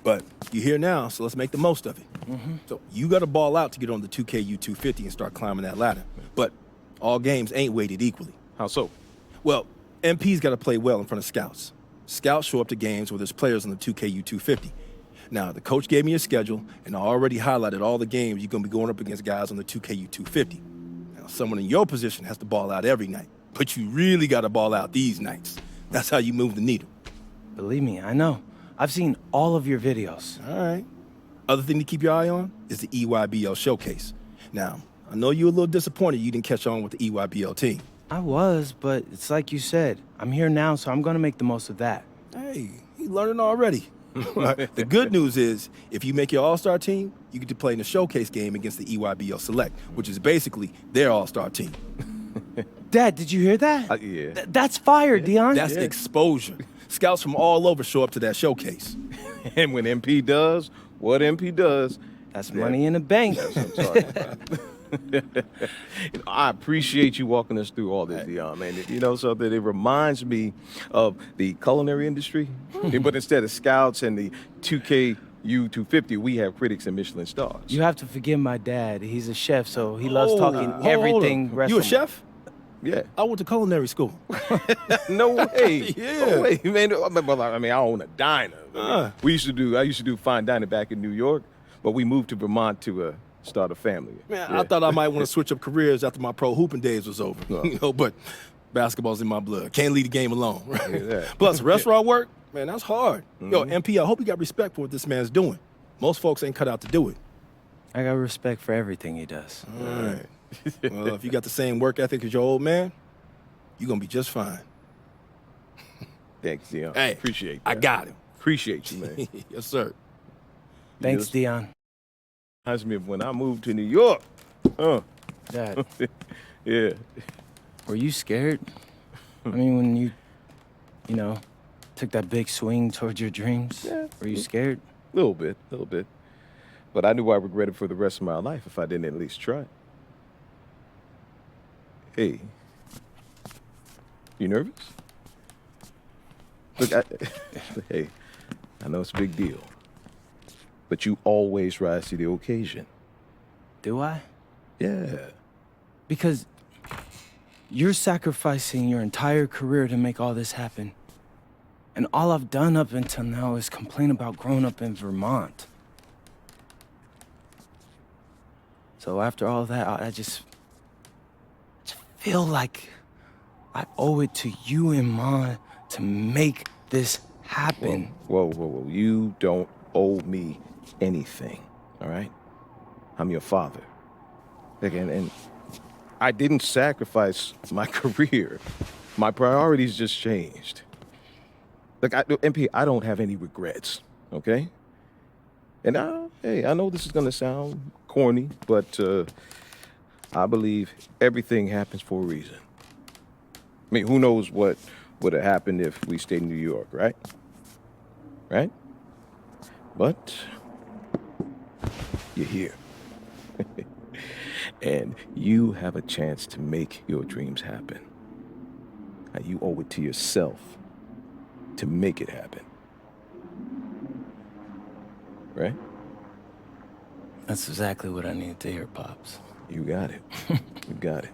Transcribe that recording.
But you're here now, so let's make the most of it. So you got to ball out to get on the 2KU 250 and start climbing that ladder. But all games ain't weighted equally. How so? Well, MP's got to play well in front of scouts. Scouts show up to games where there's players on the 2KU 250. Now, the coach gave me a schedule, and I already highlighted all the games you're going to be going up against guys on the 2KU 250. Now, someone in your position has to ball out every night, but you really got to ball out these nights. That's how you move the needle. Believe me, I know. I've seen all of your videos. All right. Other thing to keep your eye on is the EYBL showcase. Now, I know you're a little disappointed you didn't catch on with the EYBL team. I was, but it's like you said. I'm here now, so I'm gonna make the most of that. Hey, you learning already. The good news is, if you make your all-star team, you get to play in the showcase game against the EYBL Select, which is basically their all-star team. Dad, did you hear that? Yeah. That's fire, Dion. That's exposure. Scouts from all over show up to that showcase. And when MP does what MP does, That's money in the bank. that's what I'm talking about. I appreciate you walking us through all this, Dion, man. You know something? It reminds me of the culinary industry, but instead of scouts and the 2KU 250, we have critics and Michelin stars. You have to forgive my dad. He's a chef, so he loves Hold talking on, everything You a restaurant. chef? Yeah. I went to culinary school. No way. Yeah. No way, man. I mean, I own a diner. I used to do fine dining back in New York, but we moved to Vermont to start a family. Man, Yeah. I thought I might want to switch up careers after my pro hooping days was over. But basketball's in my blood. Can't leave the game alone. Right? Yeah. Plus, restaurant work, man, that's hard. Yo, MP, I hope you got respect for what this man's doing. Most folks ain't cut out to do it. I got respect for everything he does. All right. Well, if you got the same work ethic as your old man, you're going to be just fine. Thanks, Dion. Hey, Appreciate that. I got him. Appreciate you, man. Yes, sir. Thanks, Yes. Dion. Reminds me of when I moved to New York. Dad, Yeah. were you scared? I mean, when you took that big swing towards your dreams, were you scared? Little bit. But I knew I regretted for the rest of my life if I didn't at least try. Hey, you nervous? Look, hey, I know it's a big deal, but you always rise to the occasion. Do I? Yeah. Because you're sacrificing your entire career to make all this happen. And all I've done up until now is complain about growing up in Vermont. So after all that, I just feel like I owe it to you and Ma to make this happen. Whoa. You don't owe me anything, all right? I'm your father. And I didn't sacrifice my career. My priorities just changed. Look, MP, I don't have any regrets, okay? And I know this is gonna sound corny, but I believe everything happens for a reason. I mean, who knows what would have happened if we stayed in New York, right? Right? But you're here. And you have a chance to make your dreams happen. And you owe it to yourself to make it happen. Right? That's exactly what I needed to hear, Pops. You got it. You got it.